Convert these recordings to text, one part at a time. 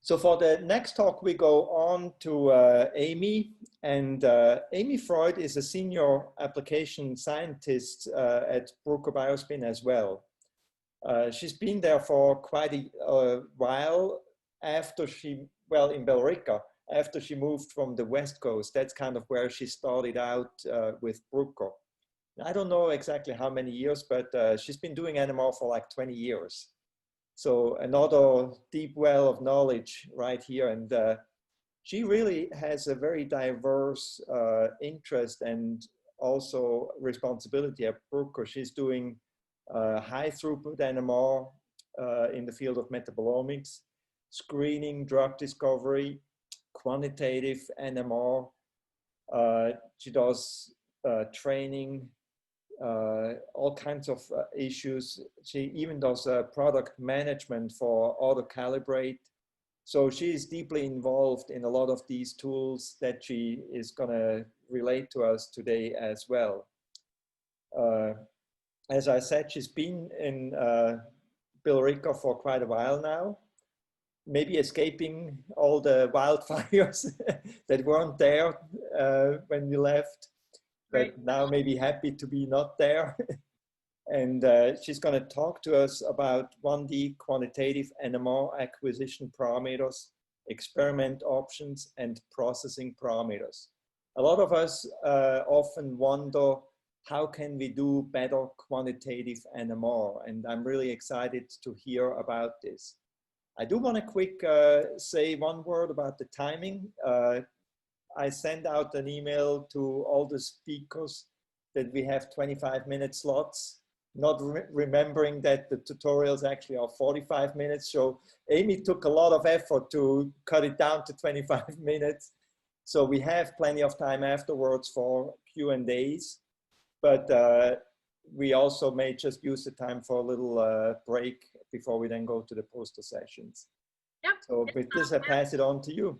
So for the next talk, we go on to Amy. And Amy Freund is a senior application scientist at Bruker Biospin as well. She's been there for quite a while after she, well, in Billerica, after she moved from the West Coast. That's kind of where she started out with Bruker. I don't know exactly how many years, but she's been doing NMR for like 20 years. So another deep well of knowledge right here. And she really has a very diverse interest and also responsibility at Bruker. She's doing high throughput NMR in the field of metabolomics, screening, drug discovery, quantitative NMR. She does training, all kinds of issues. She even does product management for auto-calibrate. So she is deeply involved in a lot of these tools that she is going to relate to us today as well. As I said, she's been in Billerica for quite a while now, maybe escaping all the wildfires that weren't there when we left. But now maybe happy to be not there. And she's going to talk to us about 1D quantitative NMR acquisition parameters, experiment options, and processing parameters. A lot of us often wonder, how can we do better quantitative NMR? And I'm really excited to hear about this. I do want to quick say one word about the timing. I send out an email to all the speakers that we have 25-minute slots, not remembering that the tutorials actually are 45 minutes. So Amy took a lot of effort to cut it down to 25 minutes. So we have plenty of time afterwards for Q&As, but we also may just use the time for a little break before we then go to the poster sessions. Yep. So with this, I pass it on to you.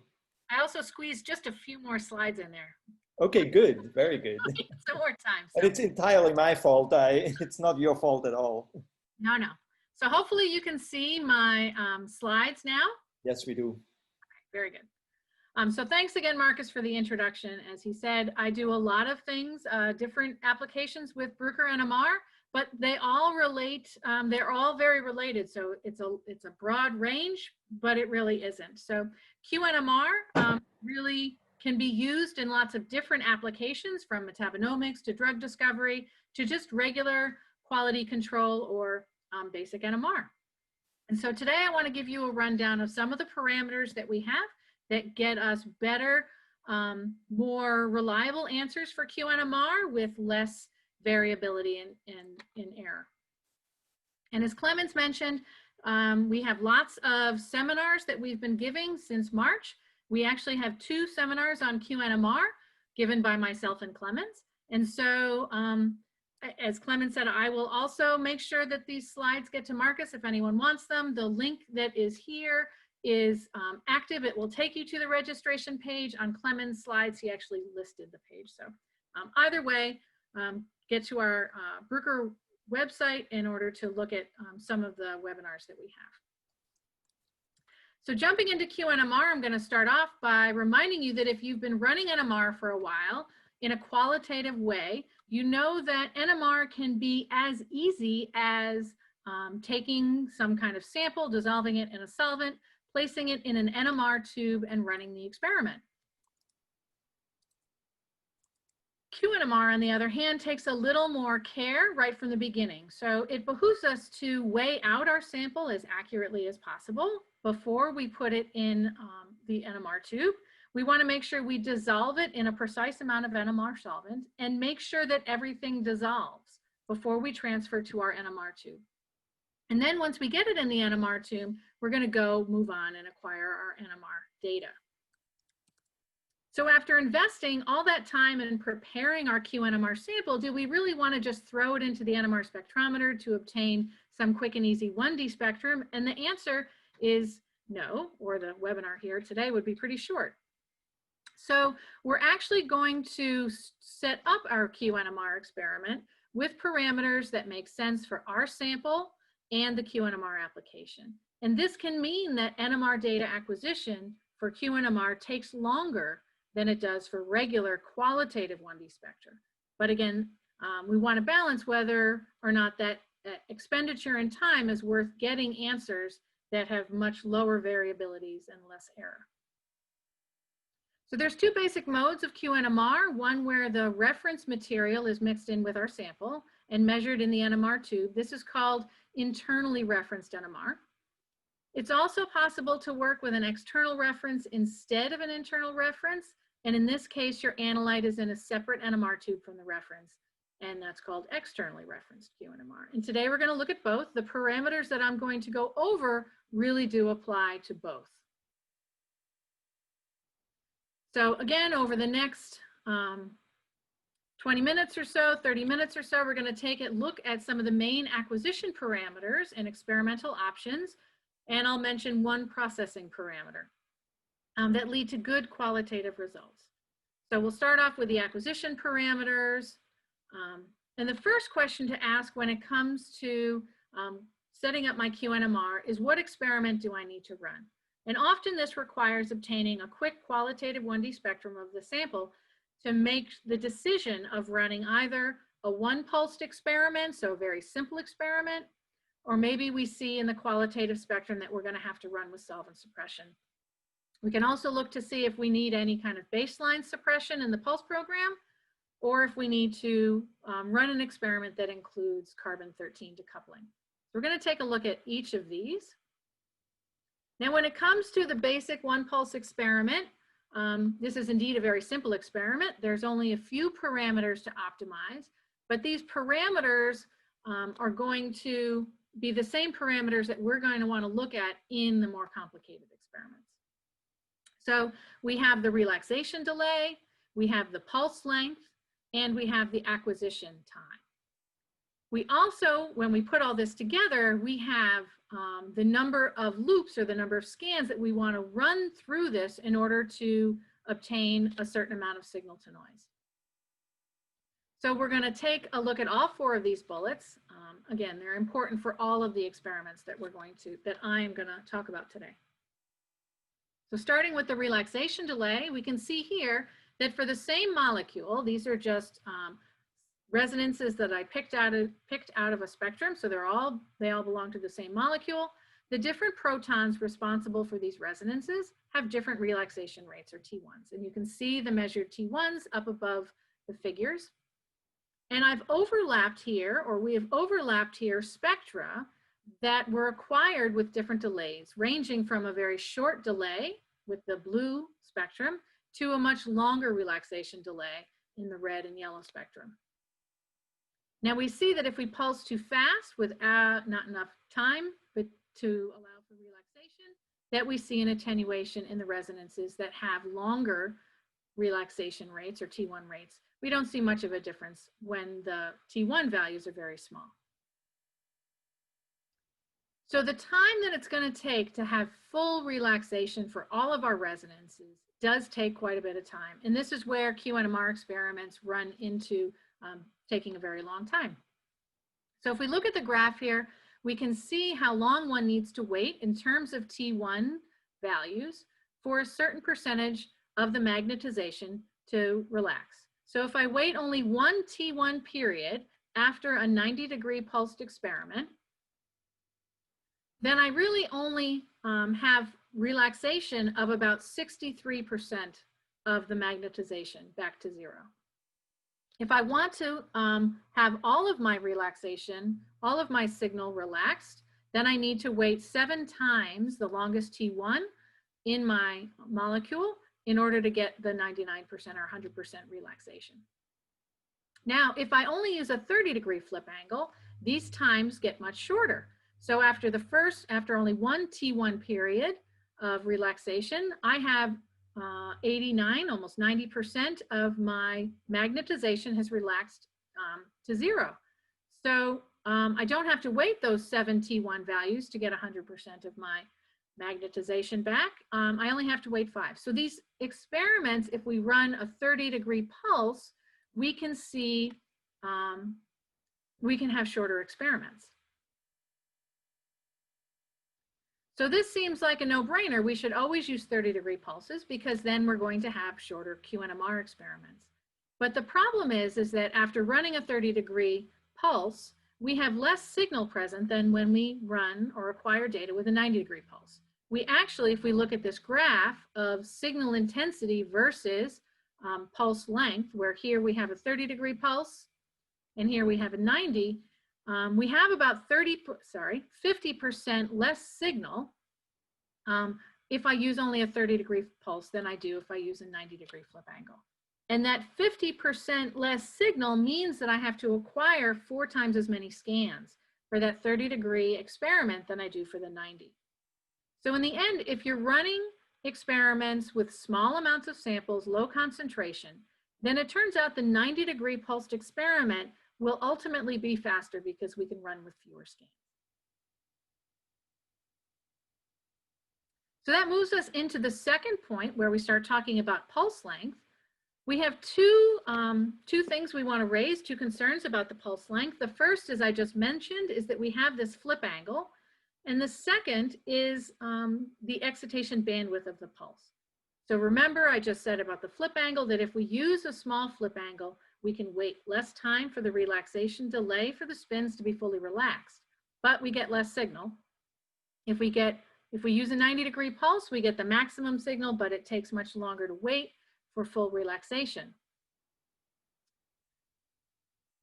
I also squeezed just a few more slides in there. Okay, good. Very good. Some more time. So. And it's entirely my fault. It's not your fault at all. No, no. So hopefully you can see my slides now. Yes, we do. Okay, very good. So thanks again, Marcus, for the introduction. As he said, I do a lot of things, different applications with Bruker NMR, but they all relate. They're all very related. So it's a broad range, but it really isn't. So QNMR really can be used in lots of different applications, from metabonomics to drug discovery to just regular quality control or basic NMR. And so today I want to give you a rundown of some of the parameters that we have that get us better, more reliable answers for QNMR with less variability in error. And as Clemens mentioned, we have lots of seminars that we've been giving since March. We actually have 2 seminars on QNMR given by myself and Clemens. And so, as Clemens said, I will also make sure that these slides get to Marcus if anyone wants them. The link that is here is active. It will take you to the registration page. On Clemens' slides, he actually listed the page. So either way, get to our Bruker website in order to look at some of the webinars that we have. So jumping into QNMR, I'm going to start off by reminding you that if you've been running NMR for a while in a qualitative way, you know that NMR can be as easy as taking some kind of sample, dissolving it in a solvent, placing it in an NMR tube, and running the experiment. QNMR, on the other hand, takes a little more care right from the beginning. So it behooves us to weigh out our sample as accurately as possible before we put it in the NMR tube. We want to make sure we dissolve it in a precise amount of NMR solvent and make sure that everything dissolves before we transfer to our NMR tube. And then once we get it in the NMR tube, we're going to go move on and acquire our NMR data. So after investing all that time in preparing our QNMR sample, do we really want to just throw it into the NMR spectrometer to obtain some quick and easy 1D spectrum? And the answer is no, or the webinar here today would be pretty short. So we're actually going to set up our QNMR experiment with parameters that make sense for our sample and the QNMR application. And this can mean that NMR data acquisition for QNMR takes longer than it does for regular qualitative 1D spectra. But again, we want to balance whether or not that expenditure in time is worth getting answers that have much lower variabilities and less error. So there's two basic modes of QNMR, one where the reference material is mixed in with our sample and measured in the NMR tube. This is called internally referenced NMR. It's also possible to work with an external reference instead of an internal reference. And in this case, your analyte is in a separate NMR tube from the reference. And that's called externally referenced QNMR. And today we're going to look at both. The parameters that I'm going to go over really do apply to both. So again, over the next 20 minutes or so, 30 minutes or so, we're going to take a look at some of the main acquisition parameters and experimental options. And I'll mention one processing parameter that lead to good qualitative results. So we'll start off with the acquisition parameters. And the first question to ask when it comes to setting up my QNMR is, what experiment do I need to run? And often this requires obtaining a quick qualitative 1D spectrum of the sample to make the decision of running either a one-pulsed experiment, so a very simple experiment, or maybe we see in the qualitative spectrum that we're going to have to run with solvent suppression. We can also look to see if we need any kind of baseline suppression in the pulse program, or if we need to run an experiment that includes carbon-13 decoupling. So we're going to take a look at each of these. Now, when it comes to the basic one-pulse experiment, this is indeed a very simple experiment. There's only a few parameters to optimize, but these parameters are going to be the same parameters that we're going to want to look at in the more complicated experiments. So we have the relaxation delay, we have the pulse length, and we have the acquisition time. We also, when we put all this together, we have the number of loops or the number of scans that we want to run through this in order to obtain a certain amount of signal to noise. So we're going to take a look at all four of these bullets. Again, they're important for all of the experiments that I am going to talk about today. So starting with the relaxation delay, we can see here that for the same molecule, these are just resonances that I picked out of a spectrum. So they all belong to the same molecule. The different protons responsible for these resonances have different relaxation rates, or T1s. And you can see the measured T1s up above the figures. And I've overlapped here, or we have overlapped here, spectra that were acquired with different delays, ranging from a very short delay with the blue spectrum to a much longer relaxation delay in the red and yellow spectrum. Now we see that if we pulse too fast without not enough time to allow for relaxation, that we see an attenuation in the resonances that have longer relaxation rates, or T1 rates. We don't see much of a difference when the T1 values are very small. So the time that it's going to take to have full relaxation for all of our resonances does take quite a bit of time. And this is where QNMR experiments run into taking a very long time. So if we look at the graph here, we can see how long one needs to wait in terms of T1 values for a certain percentage of the magnetization to relax. So if I wait only one T1 period after a 90-degree pulsed experiment, then I really only have relaxation of about 63% of the magnetization back to zero. If I want to have all of my relaxation, all of my signal relaxed, then I need to wait 7 times the longest T1 in my molecule in order to get the 99% or 100% relaxation. Now, if I only use a 30-degree flip angle, these times get much shorter. So after only one T1 period of relaxation, I have 89, almost 90% of my magnetization has relaxed to zero. So I don't have to wait those 7 T1 values to get 100% of my magnetization back. I only have to wait 5. So these experiments, if we run a 30-degree pulse, we can see, we can have shorter experiments. So this seems like a no-brainer. We should always use 30-degree pulses because then we're going to have shorter QNMR experiments. But the problem is that after running a 30-degree pulse, we have less signal present than when we run or acquire data with a 90-degree pulse. We actually, if we look at this graph of signal intensity versus pulse length, where here we have a 30-degree pulse and here we have a 90, we have about 50% less signal if I use only a 30-degree pulse than I do if I use a 90-degree flip angle. And that 50% less signal means that I have to acquire 4 times as many scans for that 30-degree experiment than I do for the 90. So in the end, if you're running experiments with small amounts of samples, low concentration, then it turns out the 90-degree pulsed experiment will ultimately be faster because we can run with fewer scans. So that moves us into the second point where we start talking about pulse length. We have two things we want to raise, 2 concerns about the pulse length. The first, as I just mentioned, is that we have this flip angle. And the second is the excitation bandwidth of the pulse. So remember, I just said about the flip angle that if we use a small flip angle, we can wait less time for the relaxation delay for the spins to be fully relaxed, but we get less signal. If we use a 90-degree pulse, we get the maximum signal, but it takes much longer to wait for full relaxation.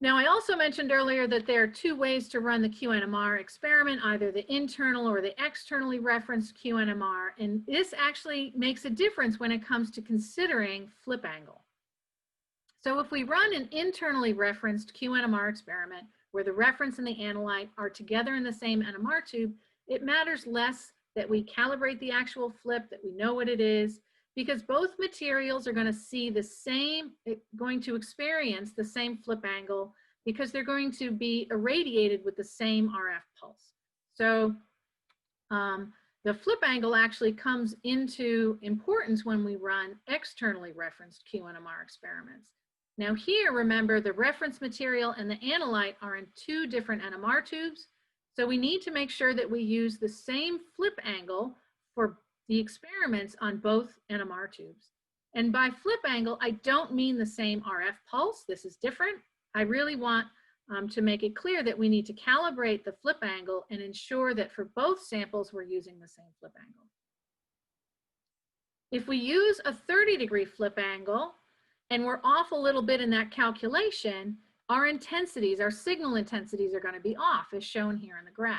Now, I also mentioned earlier that there are 2 ways to run the QNMR experiment, either the internal or the externally referenced QNMR, and this actually makes a difference when it comes to considering flip angle. So if we run an internally referenced QNMR experiment where the reference and the analyte are together in the same NMR tube, it matters less that we calibrate the actual flip, that we know what it is, because both materials are going to see the same, going to experience the same flip angle because they're going to be irradiated with the same RF pulse. So the flip angle actually comes into importance when we run externally referenced QNMR experiments. Now here, remember, the reference material and the analyte are in 2 different NMR tubes. So we need to make sure that we use the same flip angle for the experiments on both NMR tubes. And by flip angle, I don't mean the same RF pulse. This is different. I really want to make it clear that we need to calibrate the flip angle and ensure that for both samples, we're using the same flip angle. If we use a 30-degree flip angle and we're off a little bit in that calculation, our intensities, our signal intensities are going to be off, as shown here in the graph.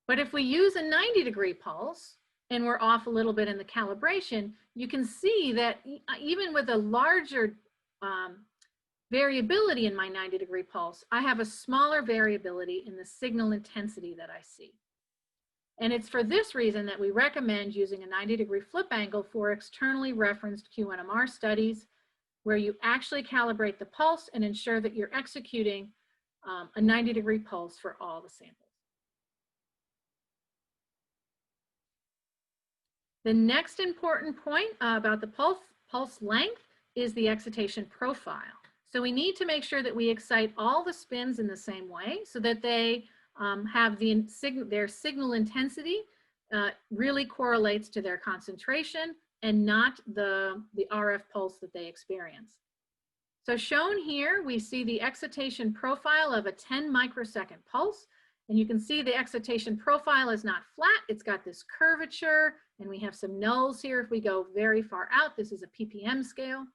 But if we use a 90-degree pulse and we're off a little bit in the calibration, you can see that even with a larger variability in my 90-degree pulse, I have a smaller variability in the signal intensity that I see. And it's for this reason that we recommend using a 90-degree flip angle for externally referenced QNMR studies, where you actually calibrate the pulse and ensure that you're executing a 90-degree pulse for all the samples. The next important point about the pulse length is the excitation profile. So we need to make sure that we excite all the spins in the same way so that they have their signal intensity really correlates to their concentration and not the RF pulse that they experience. So shown here, we see the excitation profile of a 10 microsecond pulse. And you can see the excitation profile is not flat. It's got this curvature, and we have some nulls here. If we go very far out, this is a ppm scale.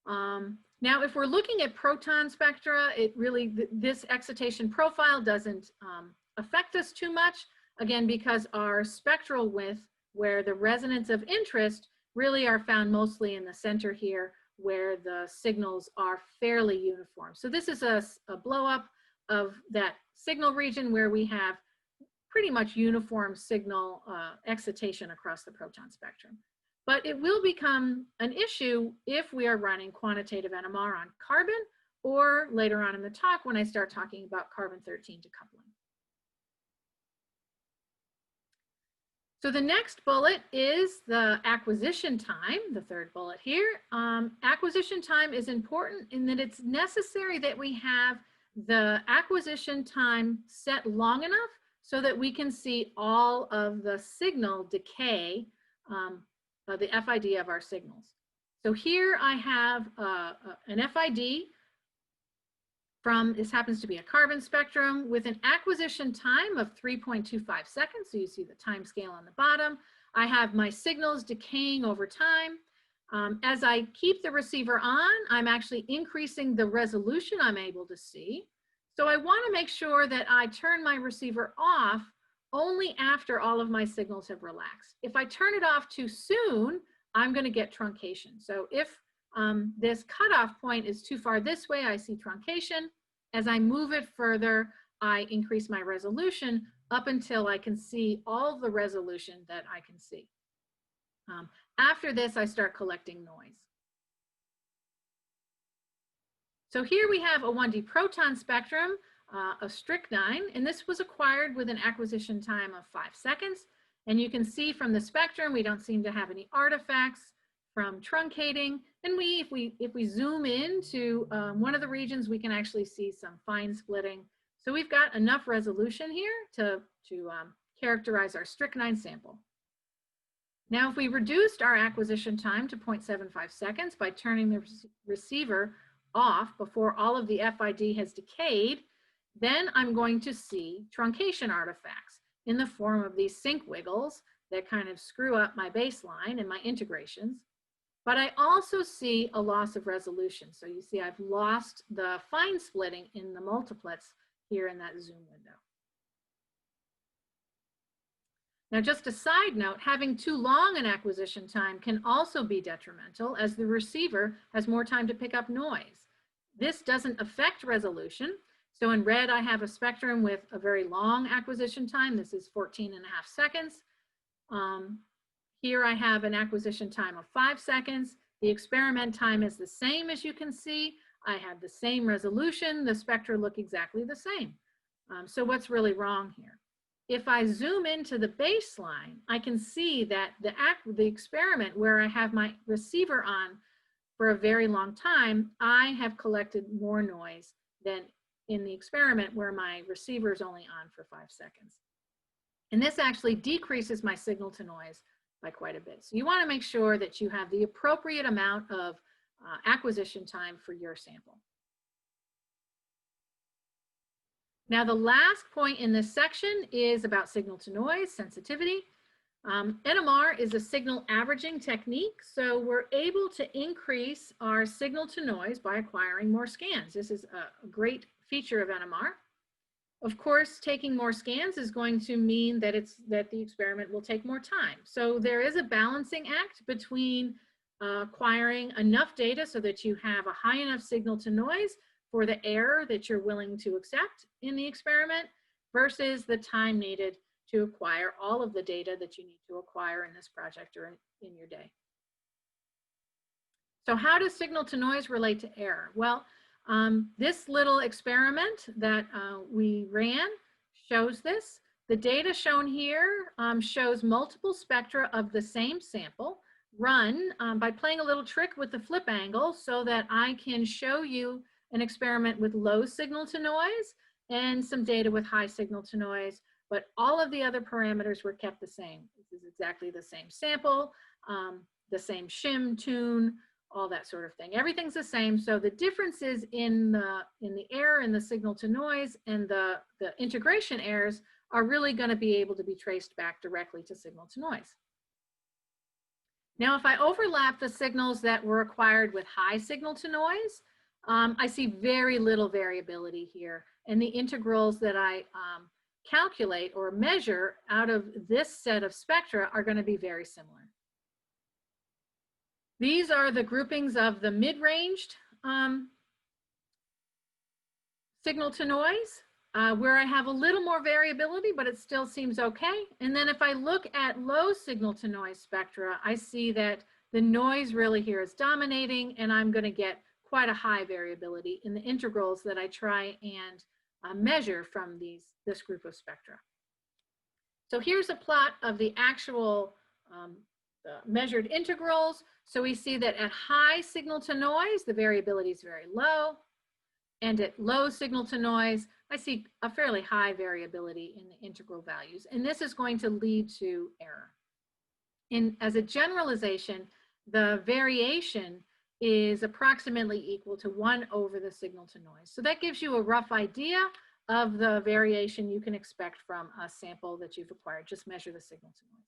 Now, if we're looking at proton spectra, this excitation profile doesn't affect us too much, again, because our spectral width, where the resonance of interest really are found mostly in the center here, where the signals are fairly uniform. So this is a blow up of that signal region where we have pretty much uniform signal excitation across the proton spectrum. But it will become an issue if we are running quantitative NMR on carbon, or later on in the talk when I start talking about carbon-13 decoupling. So the next bullet is the acquisition time, the third bullet here. Acquisition time is important in that it's necessary that we have the acquisition time set long enough so that we can see all of the signal decay, the FID of our signals. So here I have an FID from, this happens to be a carbon spectrum with an acquisition time of 3.25 seconds. So you see the time scale on the bottom. I have my signals decaying over time. As I keep the receiver on, I'm actually increasing the resolution I'm able to see. So I want to make sure that I turn my receiver off only after all of my signals have relaxed. If I turn it off too soon, I'm going to get truncation. So if this cutoff point is too far this way, I see truncation. As I move it further, I increase my resolution up until I can see all the resolution that I can see. After this, I start collecting noise. So here we have a 1D proton spectrum of strychnine, and this was acquired with an acquisition time of 5 seconds. And you can see from the spectrum, we don't seem to have any artifacts from truncating. And if we zoom into one of the regions, we can actually see some fine splitting. So we've got enough resolution here to characterize our strychnine sample. Now, if we reduced our acquisition time to 0.75 seconds by turning the receiver off before all of the FID has decayed, then I'm going to see truncation artifacts in the form of these sync wiggles that kind of screw up my baseline and my integrations. But I also see a loss of resolution. So you see I've lost the fine splitting in the multiplets here in that zoom window. Now, just a side note, having too long an acquisition time can also be detrimental as the receiver has more time to pick up noise. This doesn't affect resolution. So in red, I have a spectrum with a very long acquisition time. This is 14.5 seconds. Here I have an acquisition time of 5 seconds. The experiment time is the same, as you can see. I have the same resolution. The spectra look exactly the same. So what's really wrong here? If I zoom into the baseline, I can see that the experiment where I have my receiver on for a very long time, I have collected more noise than in the experiment where my receiver is only on for 5 seconds. And this actually decreases my signal to noise by quite a bit. So you want to make sure that you have the appropriate amount of acquisition time for your sample. Now, the last point in this section is about signal to noise sensitivity. NMR is a signal averaging technique, so we're able to increase our signal to noise by acquiring more scans. This is a great feature of NMR. Of course, taking more scans is going to mean that the experiment will take more time. So there is a balancing act between acquiring enough data so that you have a high enough signal to noise for the error that you're willing to accept in the experiment versus the time needed to acquire all of the data that you need to acquire in this project or in your day. So how does signal to noise relate to error? Well, this little experiment that we ran shows this. The data shown here shows multiple spectra of the same sample run by playing a little trick with the flip angle so that I can show you an experiment with low signal to noise and some data with high signal to noise, but all of the other parameters were kept the same. This is exactly the same sample, the same shim, tune, all that sort of thing. Everything's the same. So the differences in the error in the signal to noise and the integration errors are really going to be able to be traced back directly to signal to noise. Now, if I overlap the signals that were acquired with high signal to noise, I see very little variability here. And the integrals that I calculate or measure out of this set of spectra are going to be very similar. These are the groupings of the mid-ranged signal to noise, where I have a little more variability, but it still seems okay. And then if I look at low signal to noise spectra, I see that the noise really here is dominating, and I'm going to get quite a high variability in the integrals that I try and measure from this group of spectra. So here's a plot of the actual measured integrals. So we see that at high signal to noise, the variability is very low. And at low signal to noise, I see a fairly high variability in the integral values. And this is going to lead to error. As a generalization, the variation is approximately equal to 1 over the signal to noise. So that gives you a rough idea of the variation you can expect from a sample that you've acquired. Just measure the signal to noise.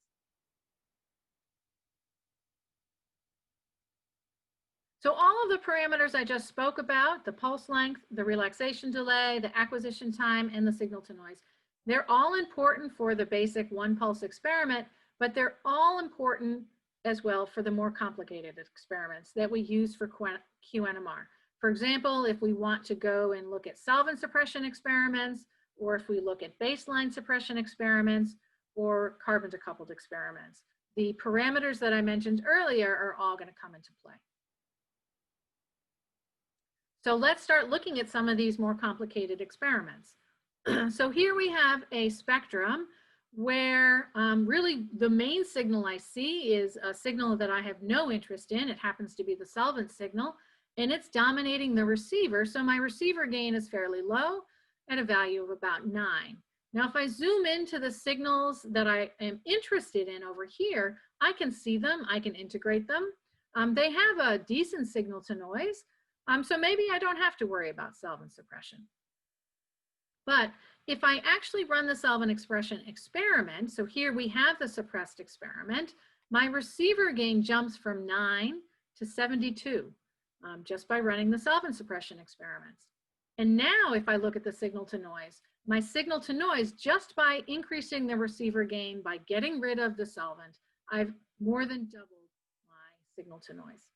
So all of the parameters I just spoke about, the pulse length, the relaxation delay, the acquisition time, and the signal to noise, they're all important for the basic one pulse experiment, but they're all important as well for the more complicated experiments that we use for QNMR. For example, if we want to go and look at solvent suppression experiments, or if we look at baseline suppression experiments, or carbon decoupled experiments, the parameters that I mentioned earlier are all going to come into play. So let's start looking at some of these more complicated experiments. So here we have a spectrum where really the main signal I see is a signal that I have no interest in. It happens to be the solvent signal, and it's dominating the receiver. So my receiver gain is fairly low at a value of about 9. Now, if I zoom into the signals that I am interested in over here, I can see them, I can integrate them. They have a decent signal to noise. So maybe I don't have to worry about solvent suppression. But if I actually run the solvent expression experiment, so here we have the suppressed experiment, my receiver gain jumps from 9 to 72 just by running the solvent suppression experiments. And now if I look at the signal to noise, my signal to noise, just by increasing the receiver gain, by getting rid of the solvent, I've more than doubled my signal to noise.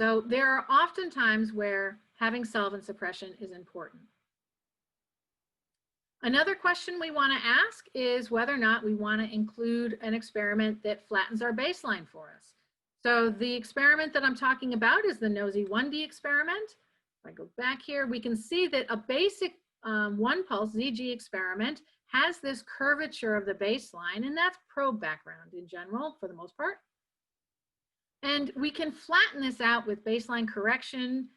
So there are often times where having solvent suppression is important. Another question we want to ask is whether or not we want to include an experiment that flattens our baseline for us. So the experiment that I'm talking about is the NOSI 1D experiment. If I go back here, we can see that a basic one pulse ZG experiment has this curvature of the baseline, and that's probe background in general for the most part. And we can flatten this out with baseline correction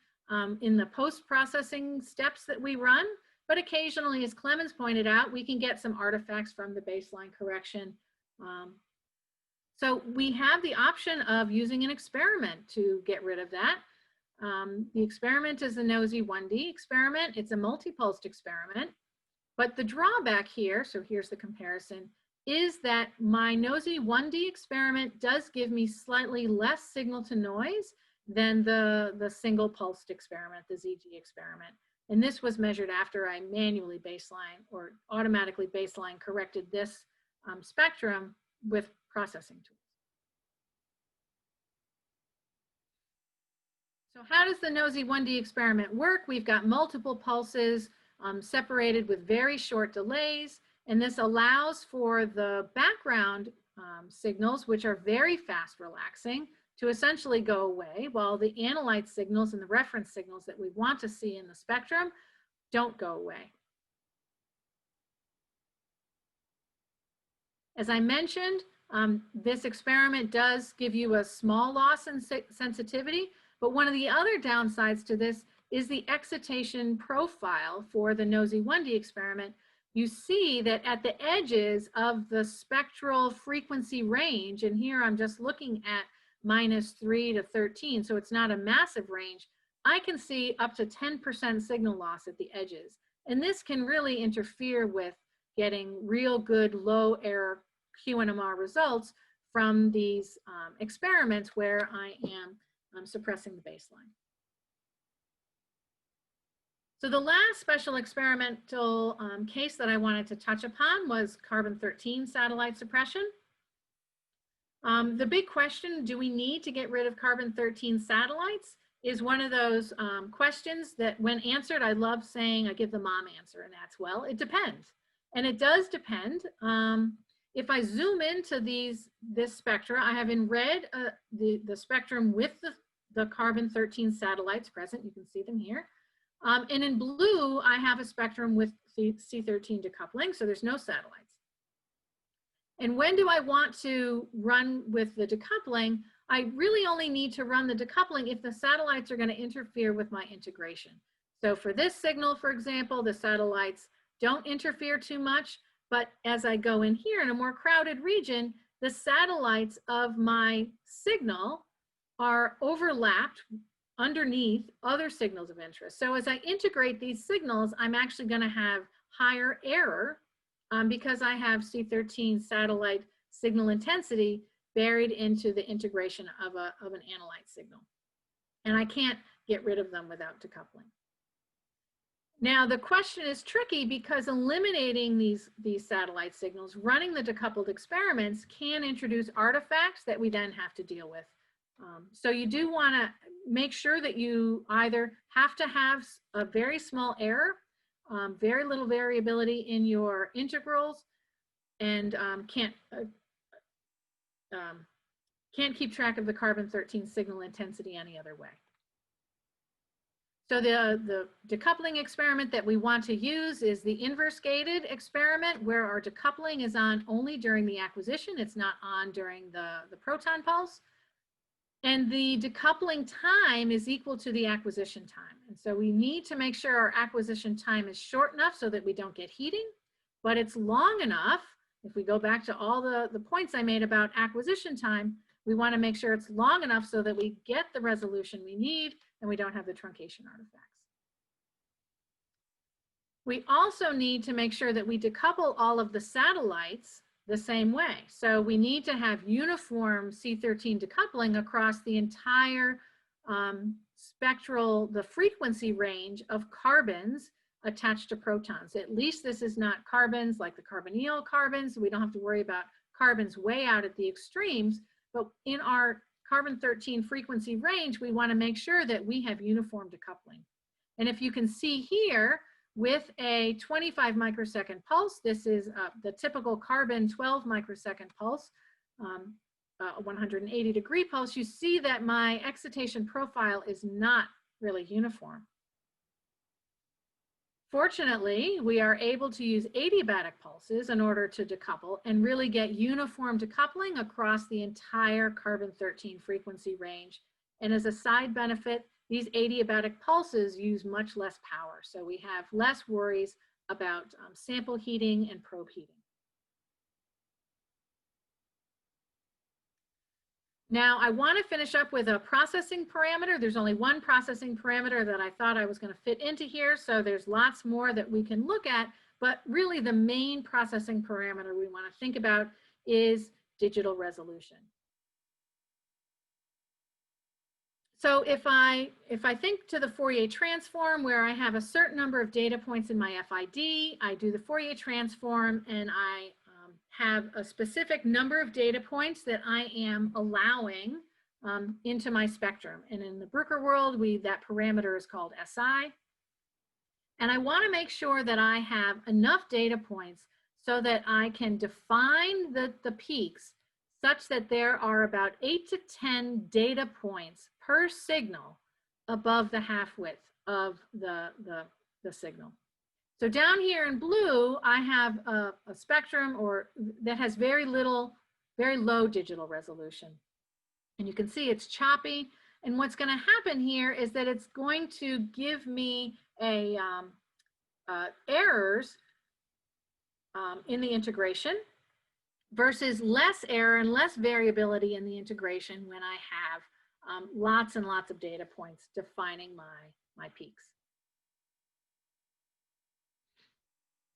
in the post-processing steps that we run. But occasionally, as Clemens pointed out, we can get some artifacts from the baseline correction. So we have the option of using an experiment to get rid of that. The experiment is the NOSI 1D experiment. It's a multi-pulsed experiment. But the drawback here, so here's the comparison, is that my NOSI 1D experiment does give me slightly less signal to noise than the single pulsed experiment, the ZG experiment. And this was measured after I manually baseline or automatically baseline corrected this spectrum with processing tools. So how does the NOSI 1D experiment work? We've got multiple pulses separated with very short delays. And this allows for the background signals, which are very fast relaxing, to essentially go away, while the analyte signals and the reference signals that we want to see in the spectrum don't go away. As I mentioned, this experiment does give you a small loss in sensitivity, but one of the other downsides to this is the excitation profile for the NOSI 1D experiment. You see that at the edges of the spectral frequency range, and here I'm just looking at -3 to 13, so it's not a massive range, I can see up to 10% signal loss at the edges. And this can really interfere with getting real good low error QNMR results from these experiments where I am suppressing the baseline. So the last special experimental case that I wanted to touch upon was carbon-13 satellite suppression. The big question, do we need to get rid of carbon-13 satellites, is one of those questions that when answered, I love saying, I give the mom answer, and that's, well, it depends. And it does depend. If I zoom into this spectra, I have in red the spectrum with the carbon-13 satellites present. You can see them here. And in blue, I have a spectrum with C13 decoupling, so there's no satellites. And when do I want to run with the decoupling? I really only need to run the decoupling if the satellites are going to interfere with my integration. So for this signal, for example, the satellites don't interfere too much, but as I go in here in a more crowded region, the satellites of my signal are overlapped underneath other signals of interest. So as I integrate these signals, I'm actually going to have higher error because I have C13 satellite signal intensity buried into the integration of an analyte signal. And I can't get rid of them without decoupling. Now, the question is tricky because eliminating these satellite signals, running the decoupled experiments can introduce artifacts that we then have to deal with. So you do want to make sure that you either have to have a very small error, very little variability in your integrals, and can't keep track of the carbon-13 signal intensity any other way. So the decoupling experiment that we want to use is the inverse gated experiment, where our decoupling is on only during the acquisition. It's not on during the proton pulse. And the decoupling time is equal to the acquisition time. And so we need to make sure our acquisition time is short enough so that we don't get heating, but it's long enough. If we go back to all the points I made about acquisition time, we want to make sure it's long enough so that we get the resolution we need and we don't have the truncation artifacts. We also need to make sure that we decouple all of the satellites the same way. So we need to have uniform C13 decoupling across the entire the frequency range of carbons attached to protons. At least this is not carbons like the carbonyl carbons. We don't have to worry about carbons way out at the extremes, but in our carbon-13 frequency range, we want to make sure that we have uniform decoupling. And if you can see here, with a 25 microsecond pulse, this is the typical carbon 12 microsecond pulse, 180 degree pulse, you see that my excitation profile is not really uniform. Fortunately, we are able to use adiabatic pulses in order to decouple and really get uniform decoupling across the entire carbon-13 frequency range. And as a side benefit, these adiabatic pulses use much less power, so we have less worries about sample heating and probe heating. Now, I want to finish up with a processing parameter. There's only one processing parameter that I thought I was going to fit into here, so there's lots more that we can look at, but really the main processing parameter we want to think about is digital resolution. So if I think to the Fourier transform, where I have a certain number of data points in my FID, I do the Fourier transform and I have a specific number of data points that I am allowing into my spectrum. And in the Bruker world, that parameter is called SI. And I want to make sure that I have enough data points so that I can define the peaks such that there are about 8 to 10 data points per signal above the half width of the signal. So down here in blue, I have a spectrum that has very low digital resolution. And you can see it's choppy. And what's going to happen here is that it's going to give me errors in the integration versus less error and less variability in the integration when I have lots and lots of data points defining my peaks.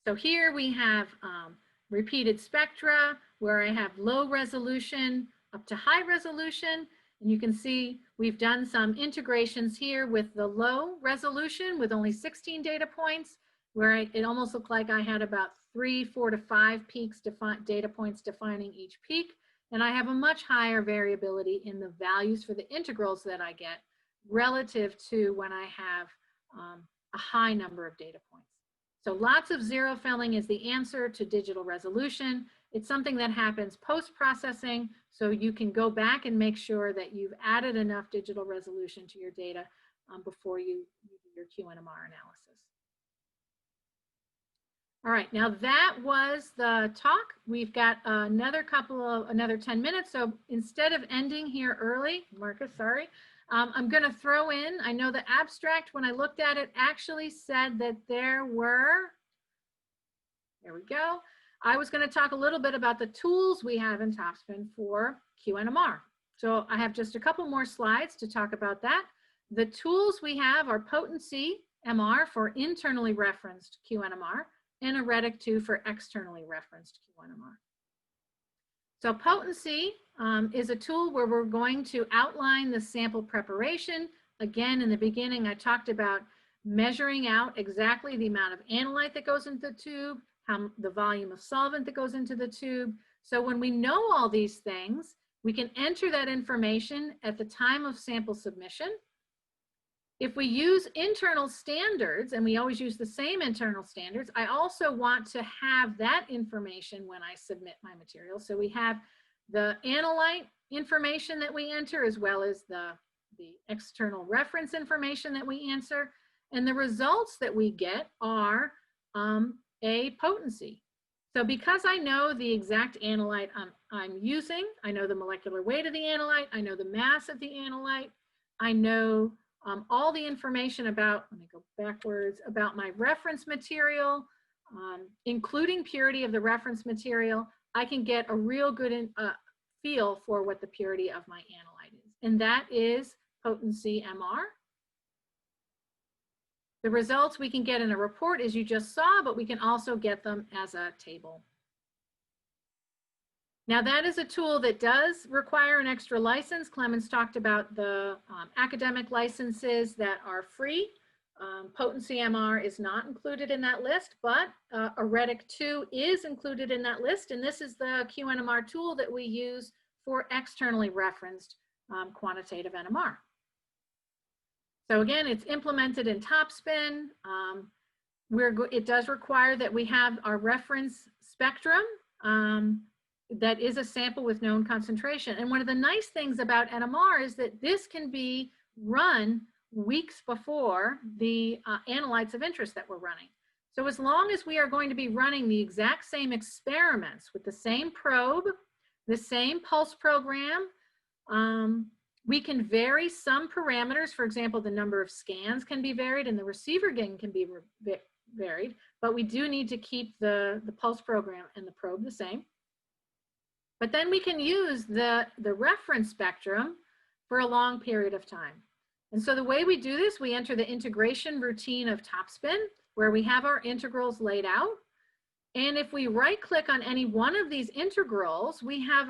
So here we have repeated spectra where I have low resolution up to high resolution. And you can see we've done some integrations here with the low resolution with only 16 data points, where it almost looked like I had about 3, 4 to 5 peaks, data points defining each peak. And I have a much higher variability in the values for the integrals that I get relative to when I have a high number of data points. So lots of zero felling is the answer to digital resolution. It's something that happens post-processing, so you can go back and make sure that you've added enough digital resolution to your data before you do your QNMR analysis. All right, now that was the talk. We've got another 10 minutes. So instead of ending here early, Marcus, sorry, I'm going to throw in, I know the abstract, when I looked at it, actually said that there we go. I was going to talk a little bit about the tools we have in Topspin for QNMR. So I have just a couple more slides to talk about that. The tools we have are Potency MR for internally referenced QNMR and Aretic 2 for externally referenced QNMR. So Potency is a tool where we're going to outline the sample preparation. Again, in the beginning, I talked about measuring out exactly the amount of analyte that goes into the tube, the volume of solvent that goes into the tube. So when we know all these things, we can enter that information at the time of sample submission. If we use internal standards, and we always use the same internal standards, I also want to have that information when I submit my material. So we have the analyte information that we enter, as well as the external reference information that we answer. And the results that we get are a potency. So because I know the exact analyte I'm using, I know the molecular weight of the analyte, I know the mass of the analyte, I know all the information about, let me go backwards, about my reference material, including purity of the reference material, I can get a real good feel for what the purity of my analyte is. And that is Potency MR. The results we can get in a report, as you just saw, but we can also get them as a table. Now that is a tool that does require an extra license. Clemens talked about the academic licenses that are free. Potency MR is not included in that list, but Aretic 2 is included in that list. And this is the QNMR tool that we use for externally referenced quantitative NMR. So again, it's implemented in Topspin. It does require that we have our reference spectrum that is a sample with known concentration. And one of the nice things about NMR is that this can be run weeks before the analytes of interest that we're running. So as long as we are going to be running the exact same experiments with the same probe, the same pulse program, we can vary some parameters. For example, the number of scans can be varied and the receiver gain can be varied, but we do need to keep the pulse program and the probe the same. But then we can use the reference spectrum for a long period of time. And so the way we do this, we enter the integration routine of Topspin, where we have our integrals laid out. And if we right click on any one of these integrals, we have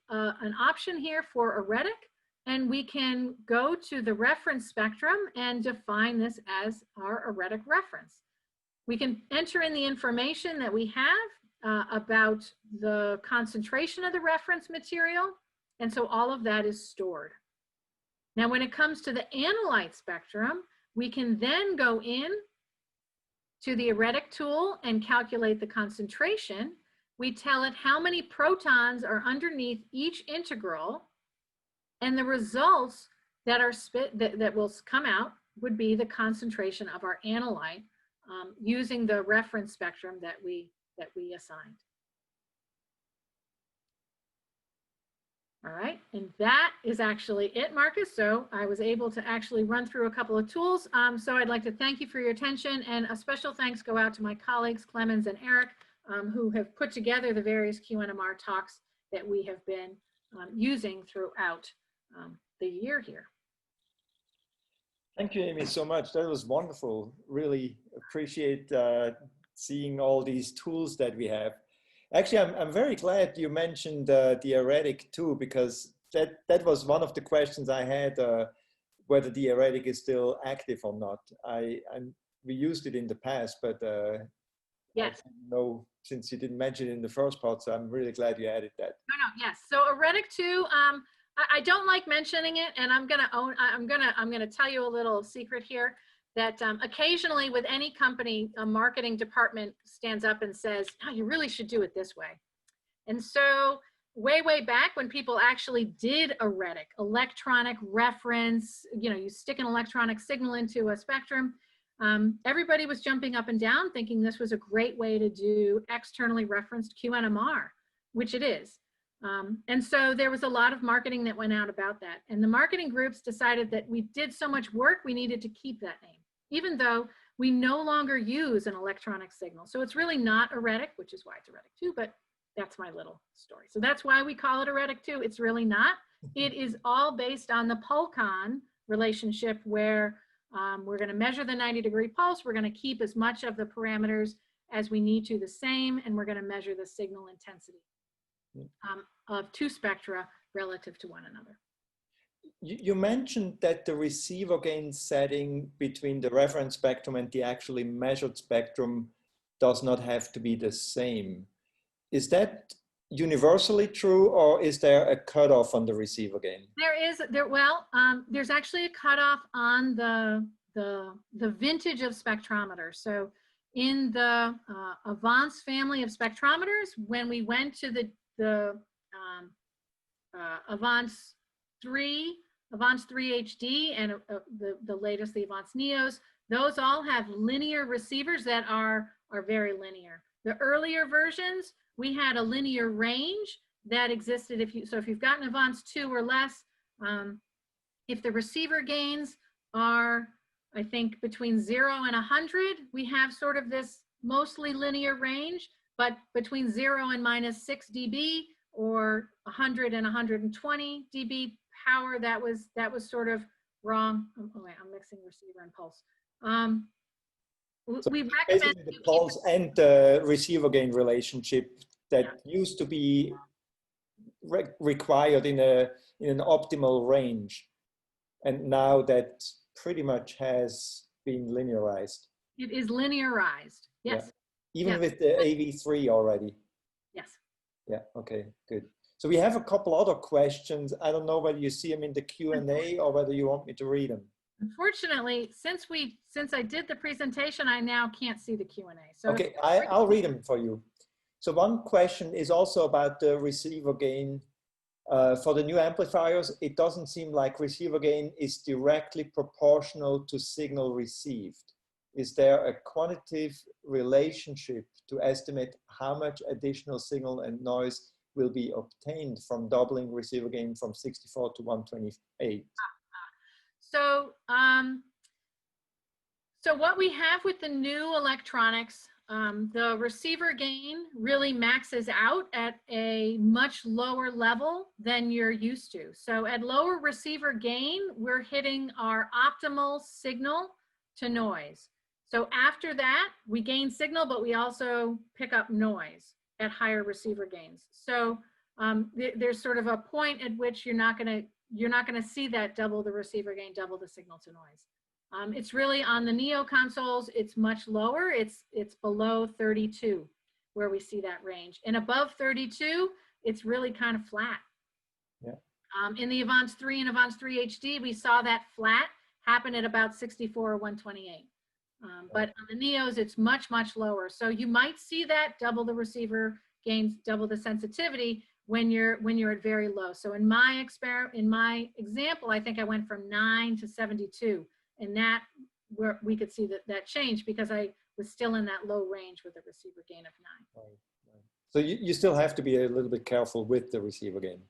an option here for Aretic, and we can go to the reference spectrum and define this as our Aretic reference. We can enter in the information that we have about the concentration of the reference material. And so all of that is stored. Now, when it comes to the analyte spectrum, we can then go in to the Aretic tool and calculate the concentration. We tell it how many protons are underneath each integral, and the results that are that will come out would be the concentration of our analyte using the reference spectrum that we assigned. All right, and that is actually it, Marcus. So I was able to actually run through a couple of tools. So I'd like to thank you for your attention, and a special thanks go out to my colleagues, Clemens and Eric, who have put together the various QNMR talks that we have been using throughout the year here. Thank you, Amy, so much. That was wonderful. Really appreciate seeing all these tools that we have. Actually, I'm very glad you mentioned the Aretic too, because that was one of the questions I had, whether the Aretic is still active or not. We used it in the past, but yes. No, since you didn't mention it in the first part, so I'm really glad you added that. No, yes. So Aretic 2, I don't like mentioning it, and I'm gonna tell you a little secret here that occasionally with any company, a marketing department stands up and says, "Oh, you really should do it this way." And so way back when people actually did Aretic, electronic reference, you know, you stick an electronic signal into a spectrum, everybody was jumping up and down thinking this was a great way to do externally referenced QNMR, which it is. And so there was a lot of marketing that went out about that. And the marketing groups decided that we did so much work, we needed to keep that name, even though we no longer use an electronic signal. So it's really not Eretic, which is why it's Eretic 2, but that's my little story. So that's why we call it Eretic 2. It's really not. It is all based on the pulcon relationship where we're going to measure the 90-degree pulse. We're going to keep as much of the parameters as we need to the same, and we're going to measure the signal intensity of two spectra relative to one another. You mentioned that the receiver gain setting between the reference spectrum and the actually measured spectrum does not have to be the same. Is that universally true, or is there a cutoff on the receiver gain? There's actually a cutoff on the vintage of spectrometers. So in the Avance family of spectrometers, when we went to the Avance 3 HD and the latest, the Avance Neos, those all have linear receivers that are very linear. The earlier versions, we had a linear range that existed. If you've got an Avance 2 or less, if the receiver gains are, I think, between 0 and 100, we have sort of this mostly linear range, but between 0 and -6 dB or 100 and 120 dB power, that was sort of wrong. Oh, wait, I'm mixing receiver and pulse. So we recommend the pulse and the receiver gain relationship that used to be required in an optimal range, and now that pretty much has been linearized. It is linearized, yes. Yeah. Even with the AV3 already. Yes. Yeah, okay, good. So we have a couple other questions. I don't know whether you see them in the Q&A or whether you want me to read them. Unfortunately, since I did the presentation, I now can't see the Q&A. So okay, I'll read them for you. So one question is also about the receiver gain. For the new amplifiers, it doesn't seem like receiver gain is directly proportional to signal received. Is there a quantitative relationship to estimate how much additional signal and noise will be obtained from doubling receiver gain from 64 to 128? So, so what we have with the new electronics, the receiver gain really maxes out at a much lower level than you're used to. So at lower receiver gain, we're hitting our optimal signal to noise. So after that, we gain signal, but we also pick up noise at higher receiver gains. So there's sort of a point at which you're not going to see that double the receiver gain, double the signal to noise. It's really on the Neo consoles, it's much lower. It's below 32 where we see that range. And above 32, it's really kind of flat. Yeah. In the Avance 3 and Avance 3 HD, we saw that flat happen at about 64 or 128. But on the Neos, it's much, much lower. So you might see that double the receiver gains, double the sensitivity when you're at very low. So in my example, I think I went from 9 to 72. And that, where we could see that change because I was still in that low range with a receiver gain of 9. Right. So you still have to be a little bit careful with the receiver gain,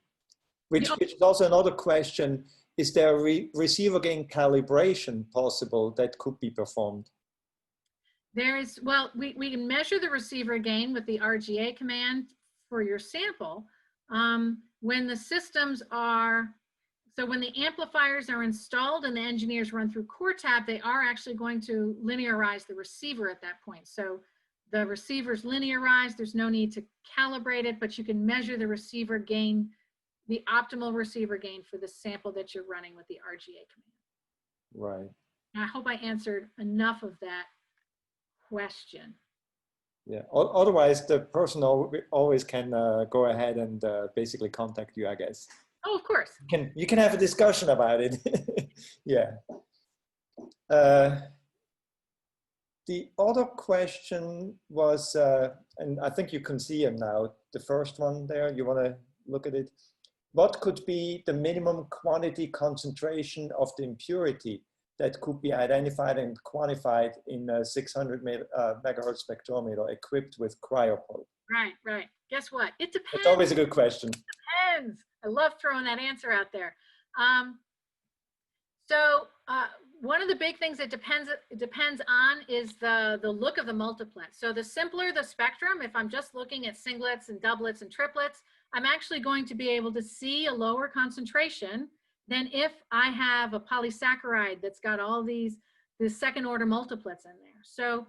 which is also another question. Is there receiver gain calibration possible that could be performed? Well, we can measure the receiver gain with the RGA command for your sample. When the systems are, so when the amplifiers are installed and the engineers run through CoreTab, they are actually going to linearize the receiver at that point. So the receiver's linearized, there's no need to calibrate it, but you can measure the receiver gain, the optimal receiver gain for the sample that you're running with the RGA command. Right. And I hope I answered enough of that question. Yeah, otherwise the person always can go ahead and basically contact you, I guess. Oh, of course. You can have a discussion about it. Yeah. The other question was, and I think you can see them now, the first one there, you want to look at it. What could be the minimum quantity concentration of the impurity that could be identified and quantified in a 600 megahertz spectrometer equipped with cryoprobe? Right, right. Guess what? It depends. It's always a good question. It depends. I love throwing that answer out there. So one of the big things it depends on is the look of the multiplet. So the simpler the spectrum, if I'm just looking at singlets and doublets and triplets, I'm actually going to be able to see a lower concentration than if I have a polysaccharide that's got all these second order multiplets in there. So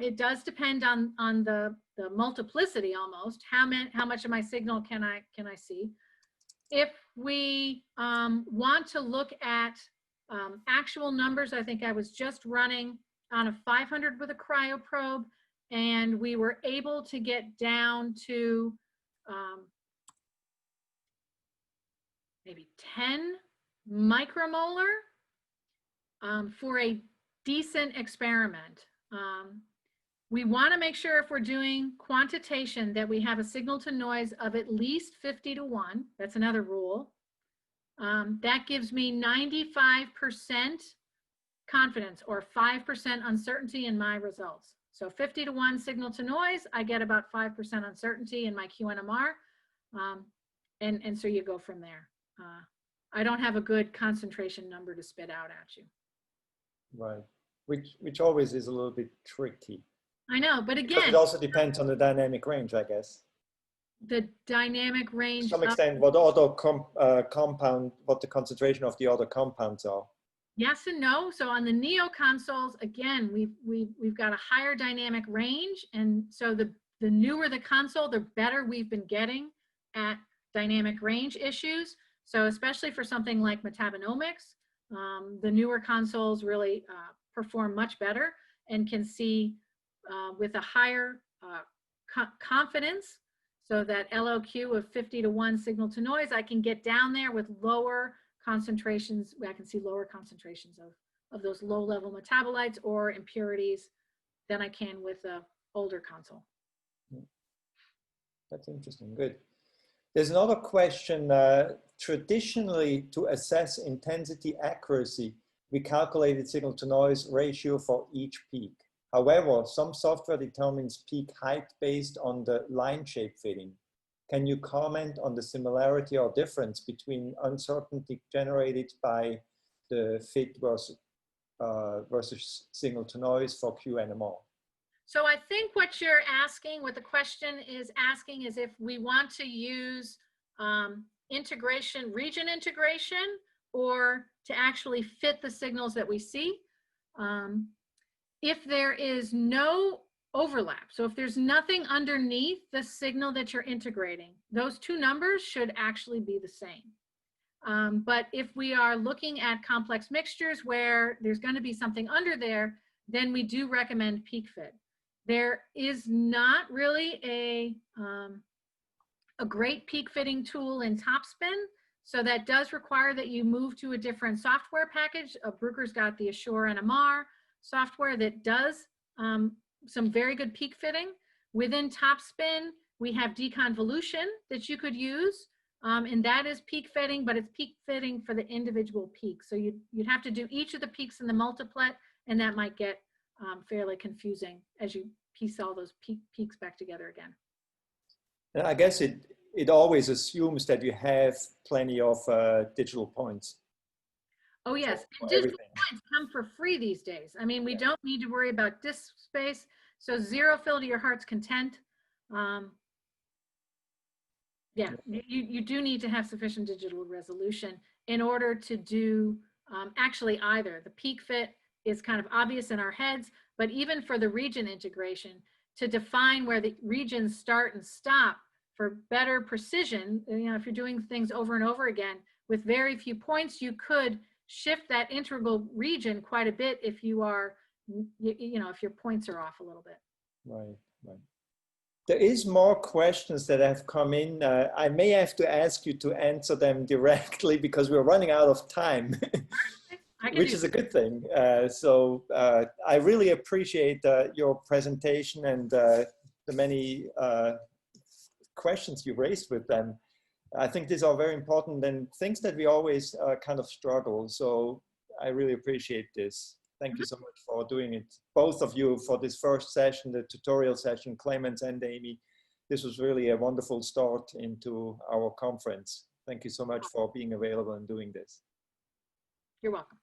it does depend on the multiplicity almost. How much of my signal can I see? If we want to look at actual numbers, I think I was just running on a 500 with a cryoprobe, and we were able to get down to maybe 10 micromolar for a decent experiment. We want to make sure if we're doing quantitation that we have a signal to noise of at least 50 to 1. That's another rule. That gives me 95% confidence or 5% uncertainty in my results. So 50 to 1 signal to noise, I get about 5% uncertainty in my QNMR. And so you go from there. I don't have a good concentration number to spit out at you. Right, which always is a little bit tricky. I know, but again, because it also depends on the dynamic range, I guess. The dynamic range. To some extent, what other compound, what the concentration of the other compounds are. Yes and no. So on the Neo consoles, again, we've got a higher dynamic range, and so the newer the console, the better we've been getting at dynamic range issues. So especially for something like metabonomics, the newer consoles really perform much better and can see with a higher confidence. So that LOQ of 50 to 1 signal to noise, I can get down there with lower concentrations. I can see lower concentrations of those low-level metabolites or impurities than I can with an older console. That's interesting. Good. There's another question. Traditionally, to assess intensity accuracy, we calculated signal to noise ratio for each peak. However, some software determines peak height based on the line shape fitting. Can you comment on the similarity or difference between uncertainty generated by the fit versus signal to noise for QNMR? So I think what you're asking, what the question is asking, is if we want to use integration, region integration, or to actually fit the signals that we see. If there is no overlap, so if there's nothing underneath the signal that you're integrating, those two numbers should actually be the same. But if we are looking at complex mixtures where there's going to be something under there, then we do recommend peak fit. There is not really a great peak fitting tool in Topspin, so that does require that you move to a different software package. Bruker's got the Assure NMR software that does some very good peak fitting. Within Topspin, we have deconvolution that you could use, and that is peak fitting, but it's peak fitting for the individual peaks. So you'd have to do each of the peaks in the multiplet, and that might get fairly confusing as you piece all those peaks back together again. And I guess it always assumes that you have plenty of digital points. Oh yes, and digital points come for free these days. I mean, we don't need to worry about disk space, so zero fill to your heart's content. Yeah, you do need to have sufficient digital resolution in order to do actually either. The peak fit is kind of obvious in our heads, but even for the region integration, to define where the regions start and stop for better precision, you know, if you're doing things over and over again with very few points, you could shift that integral region quite a bit if you are, you know, if your points are off a little bit. Right, right. There is more questions that have come in. I may have to ask you to answer them directly because we're running out of time, which is a good thing. So I really appreciate your presentation and the many questions you raised with them. I think these are very important and things that we always kind of struggle. So I really appreciate this. Thank you so much for doing it, both of you, for this first session, the tutorial session, Clemens and Amy. This was really a wonderful start into our conference. Thank you so much for being available and doing this. You're welcome.